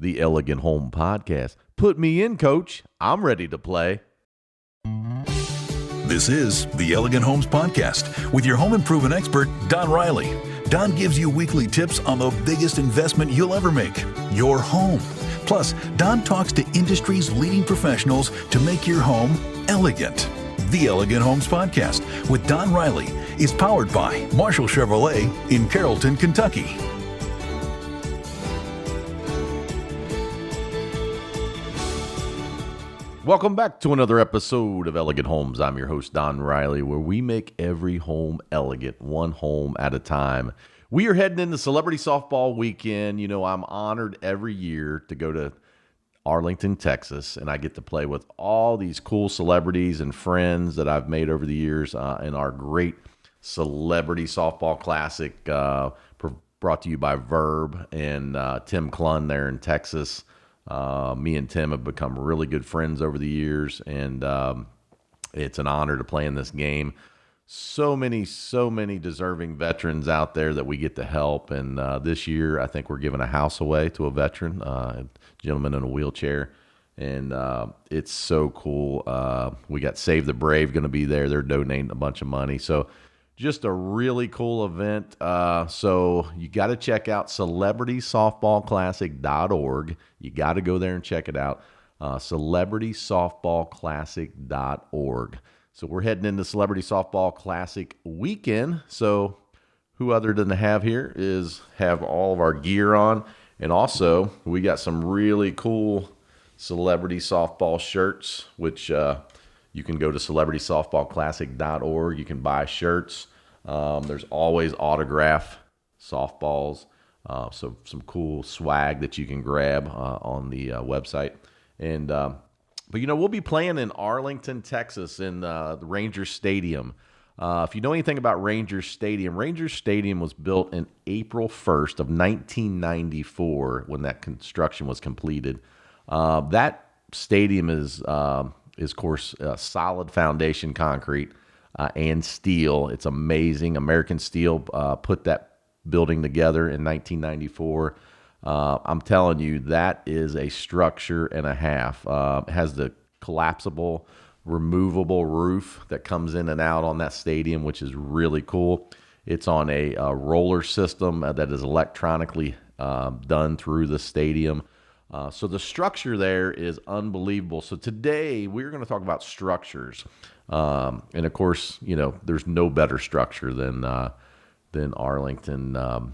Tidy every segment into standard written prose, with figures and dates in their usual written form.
the Elegant Home Podcast. Put me in, coach. I'm ready to play. This is the Elegant Homes Podcast with your home improvement expert, Don Riley. Don gives you weekly tips on the biggest investment you'll ever make, your home. Plus, Don talks to industry's leading professionals to make your home elegant. The Elegant Homes Podcast with Don Riley is powered by Marshall Chevrolet in Carrollton, Kentucky. Welcome back to another episode of Elegant Homes. I'm your host, Don Riley, where we make every home elegant, one home at a time. We are heading into Celebrity Softball Weekend. You know, I'm honored every year to go to Arlington, Texas, and I get to play with all these cool celebrities and friends that I've made over the years in our great Celebrity Softball Classic brought to you by Verb and Tim Clun there in Texas. Me and Tim have become really good friends over the years, and it's an honor to play in this game. So many deserving veterans out there that we get to help, and this year I think we're giving a house away to a veteran, a gentleman in a wheelchair, and it's so cool. We got Save the Brave going to be there. They're donating a bunch of money, so just a really cool event. So you got to check out celebritysoftballclassic.org. You got to go there and check it out. Celebritysoftballclassic.org. So we're heading into Celebrity Softball Classic weekend. So who other than to have here is have all of our gear on. And also we got some really cool Celebrity Softball shirts, which you can go to celebritysoftballclassic.org. You can buy shirts. There's always autograph softballs. So some cool swag that you can grab on the website. And but you know, we'll be playing in Arlington, Texas, in the Rangers Stadium. If you know anything about Rangers Stadium was built in April 1st of 1994 when that construction was completed. That stadium is of course, solid foundation concrete and steel. It's amazing. American Steel put that building together in 1994. I'm telling you, that is a structure and a half. It has the collapsible, removable roof that comes in and out on that stadium, which is really cool. It's on a roller system that is electronically done through the stadium. So the structure there is unbelievable. So today we're going to talk about structures. And of course, you know, there's no better structure than Arlington,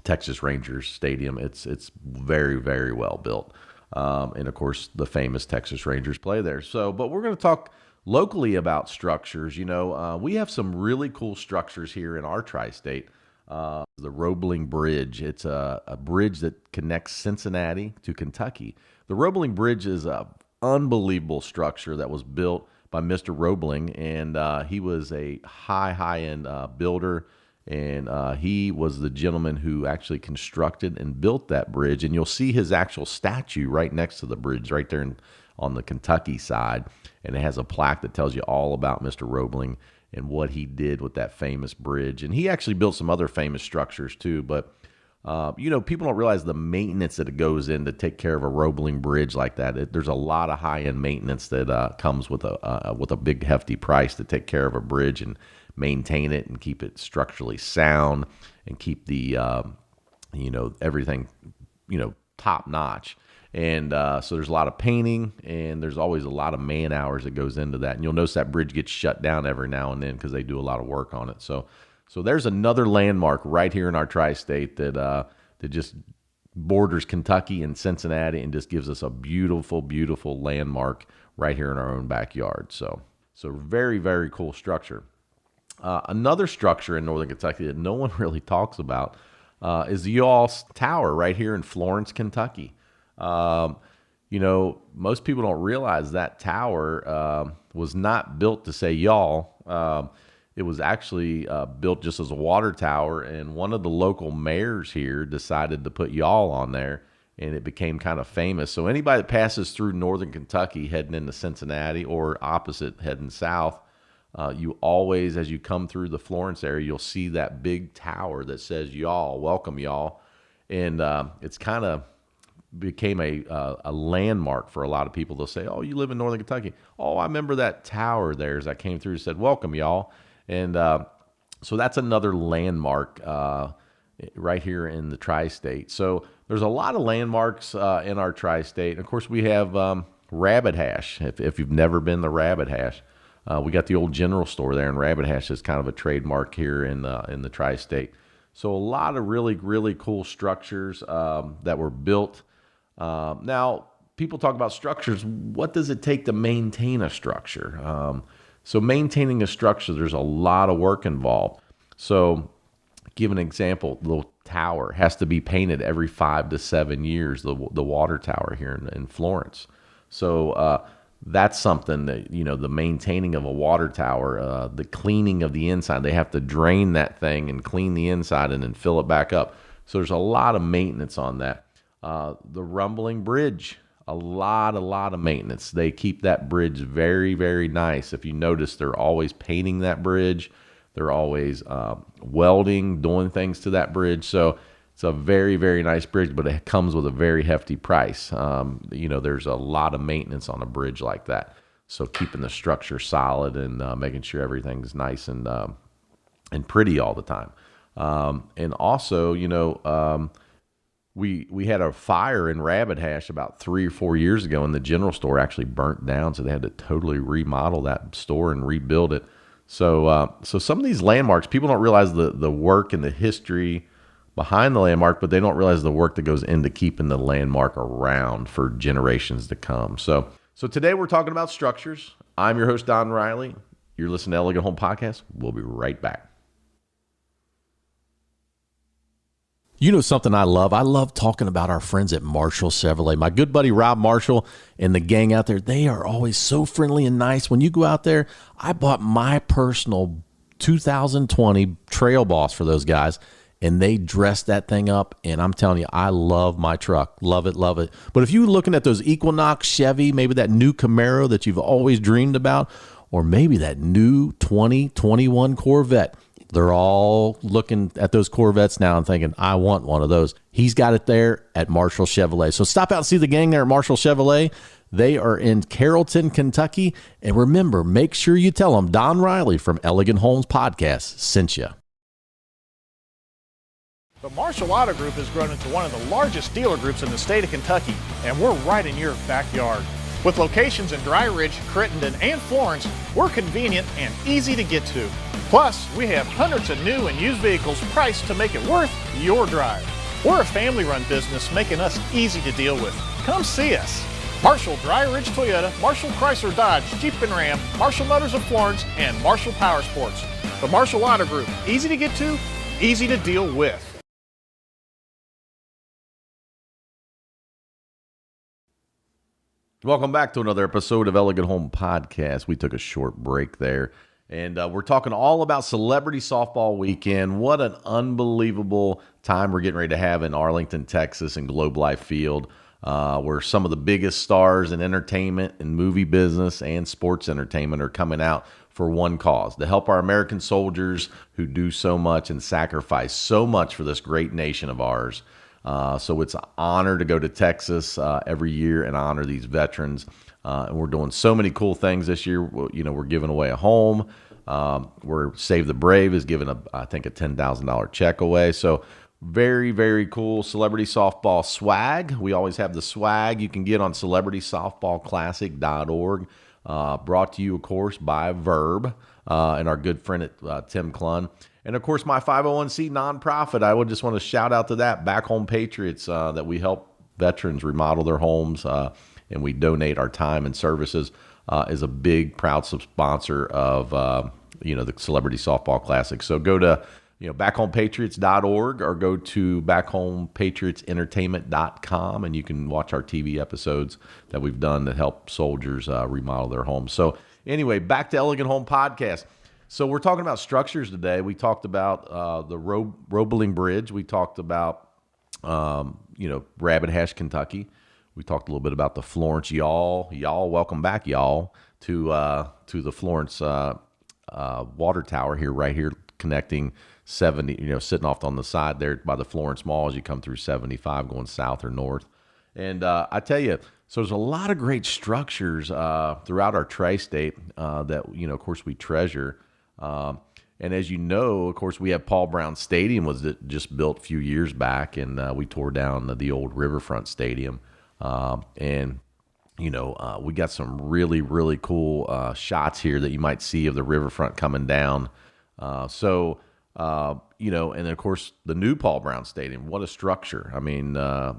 Texas Rangers Stadium. It's very, very well built. And of course, the famous Texas Rangers play there. So, but we're going to talk locally about structures. You know, we have some really cool structures here in our tri-state. The Roebling Bridge. It's a bridge that connects Cincinnati to Kentucky. The Roebling Bridge is an unbelievable structure that was built by Mr. Roebling, and he was a high-end builder, and he was the gentleman who actually constructed and built that bridge. And you'll see his actual statue right next to the bridge, right there on the Kentucky side, and it has a plaque that tells you all about Mr. Roebling and what he did with that famous bridge. And he actually built some other famous structures too, but people don't realize the maintenance that it goes in to take care of a Roebling Bridge like that. There's a lot of high-end maintenance that comes with a big hefty price to take care of a bridge and maintain it and keep it structurally sound and keep the everything top notch. And so there's a lot of painting, and there's always a lot of man hours that goes into that. And you'll notice that bridge gets shut down every now and then because they do a lot of work on it. So there's another landmark right here in our tri-state that just borders Kentucky and Cincinnati and just gives us a beautiful, beautiful landmark right here in our own backyard. So very, very cool structure. Another structure in northern Kentucky that no one really talks about is the Y'all Tower right here in Florence, Kentucky. Most people don't realize that tower was not built to say y'all. It was actually built just as a water tower, and one of the local mayors here decided to put y'all on there, and it became kind of famous. So anybody that passes through northern Kentucky heading into Cincinnati or opposite heading south, you always, as you come through the Florence area, you'll see that big tower that says y'all, welcome y'all. And it's kind of became a landmark for a lot of people. They'll say, "Oh, you live in Northern Kentucky? Oh, I remember that tower there." As I came through, and said, "Welcome, y'all," and so that's another landmark right here in the tri-state. So there's a lot of landmarks in our tri-state. And of course, we have Rabbit Hash. If you've never been to Rabbit Hash, we got the old general store there, and Rabbit Hash is kind of a trademark here in the tri-state. So a lot of really, really cool structures that were built. Now, people talk about structures. What does it take to maintain a structure? So maintaining a structure, there's a lot of work involved. So give an example, the little tower has to be painted every 5 to 7 years, the water tower here in Florence. So that's something that, the maintaining of a water tower, the cleaning of the inside, they have to drain that thing and clean the inside and then fill it back up. So there's a lot of maintenance on that. The Roebling Bridge, a lot of maintenance. They keep that bridge very, very nice. If you notice, they're always painting that bridge. They're always welding, doing things to that bridge. So it's a very, very nice bridge, but it comes with a very hefty price. There's a lot of maintenance on a bridge like that. So keeping the structure solid and making sure everything's nice and pretty all the time. And also, we had a fire in Rabbit Hash about 3 or 4 years ago, and the general store actually burnt down, so they had to totally remodel that store and rebuild it. So some of these landmarks, people don't realize the work and the history behind the landmark, but they don't realize the work that goes into keeping the landmark around for generations to come. So today we're talking about structures. I'm your host, Don Riley. You're listening to Elegant Home Podcast. We'll be right back. You know something I love? I love talking about our friends at Marshall Chevrolet. My good buddy Rob Marshall and the gang out there, they are always so friendly and nice. When you go out there, I bought my personal 2020 Trail Boss for those guys, and they dressed that thing up, and I'm telling you, I love my truck. Love it, love it. But if you're looking at those Equinox, Chevy, maybe that new Camaro that you've always dreamed about, or maybe that new 2021 Corvette, they're all looking at those Corvettes now and thinking, I want one of those. He's got it there at Marshall Chevrolet. So stop out and see the gang there at Marshall Chevrolet. They are in Carrollton, Kentucky. And remember, make sure you tell them Don Riley from Elegant Homes Podcast sent you. The Marshall Auto Group has grown into one of the largest dealer groups in the state of Kentucky, and we're right in your backyard. With locations in Dry Ridge, Crittenden, and Florence, we're convenient and easy to get to. Plus, we have hundreds of new and used vehicles priced to make it worth your drive. We're a family-run business, making us easy to deal with. Come see us. Marshall Dry Ridge Toyota, Marshall Chrysler Dodge, Jeep and Ram, Marshall Motors of Florence, and Marshall Power Sports. The Marshall Auto Group, easy to get to, easy to deal with. Welcome back to another episode of Elegant Home Podcast. We took a short break there, and we're talking all about Celebrity Softball Weekend. What an unbelievable time we're getting ready to have in Arlington, Texas, and Globe Life Field, where some of the biggest stars in entertainment and movie business and sports entertainment are coming out for one cause, to help our American soldiers who do so much and sacrifice so much for this great nation of ours. So it's an honor to go to Texas every year and honor these veterans. And we're doing so many cool things this year. We're giving away a home. We're Save the Brave is giving I think a $10,000 check away. So very, very cool celebrity softball swag. We always have the swag you can get on celebritysoftballclassic.org. Brought to you, of course, by Verb and our good friend at Tim Clun. And, of course, my 501c nonprofit, I would just want to shout out to that, Back Home Patriots, that we help veterans remodel their homes, and we donate our time and services, is a big, proud sponsor of, the Celebrity Softball Classic. So go to, backhomepatriots.org or go to backhomepatriotsentertainment.com, and you can watch our TV episodes that we've done that help soldiers remodel their homes. So anyway, back to Elegant Home Podcast. So we're talking about structures today. We talked about the Roebling Bridge. We talked about, Rabbit Hash, Kentucky. We talked a little bit about the Florence. Y'all, welcome back, y'all, to the Florence water tower right here, connecting 70, sitting off on the side there by the Florence Mall as you come through 75 going south or north. And I tell you, so there's a lot of great structures throughout our tri-state that, of course, we treasure. And as you know, of course, we have Paul Brown Stadium was just built a few years back, and we tore down the old Riverfront Stadium. And we got some really, really cool shots here that you might see of the riverfront coming down. And then, of course, the new Paul Brown Stadium, what a structure. I mean,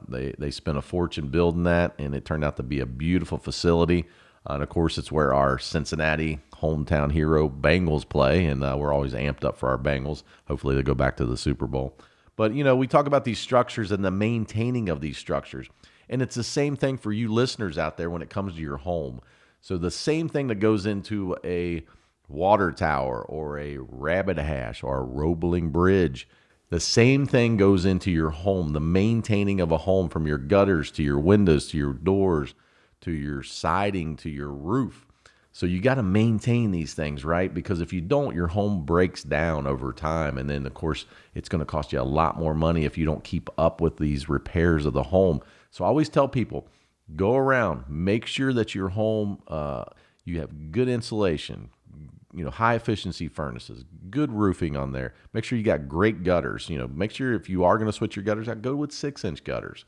they spent a fortune building that, and it turned out to be a beautiful facility. And, of course, it's where our Cincinnati hometown hero Bengals play, and we're always amped up for our Bengals. Hopefully they go back to the Super Bowl. But, we talk about these structures and the maintaining of these structures. And it's the same thing for you listeners out there when it comes to your home. So the same thing that goes into a water tower or a rabbit hash or a Roebling Bridge, the same thing goes into your home. The maintaining of a home, from your gutters to your windows to your doors to your siding to your roof. So you got to maintain these things, right? Because if you don't, your home breaks down over time. And then, of course, it's going to cost you a lot more money if you don't keep up with these repairs of the home. So I always tell people, go around, make sure that your home, you have good insulation, high efficiency furnaces, good roofing on there. Make sure you got great gutters. Make sure if you are going to switch your gutters out, go with 6-inch gutters.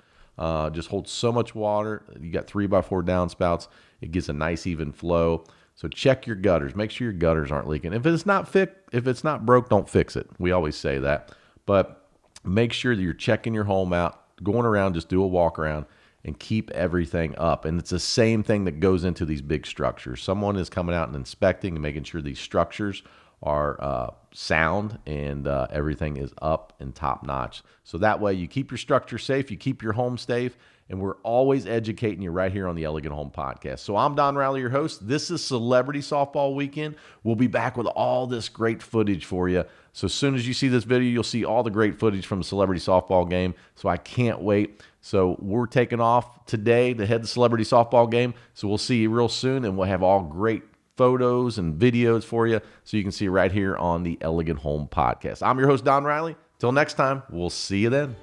Just holds so much water. You got 3x4 downspouts. It gives a nice even flow. So check your gutters. Make sure your gutters aren't leaking. If it's not broke, don't fix it. We always say that. But make sure that you're checking your home out, going around, just do a walk around and keep everything up. And it's the same thing that goes into these big structures. Someone is coming out and inspecting and making sure these structures are sound and everything is up and top notch. So that way you keep your structure safe, you keep your home safe, and we're always educating you right here on the Elegant Home Podcast. So I'm Don Riley, your host. This is Celebrity Softball Weekend. We'll be back with all this great footage for you. So as soon as you see this video, you'll see all the great footage from the Celebrity Softball game. So I can't wait. So we're taking off today to head to the Celebrity Softball game. So we'll see you real soon, and we'll have all great photos and videos for you so you can see right here on the Elegant Home Podcast. I'm your host, Don Riley. Till next time, we'll see you then.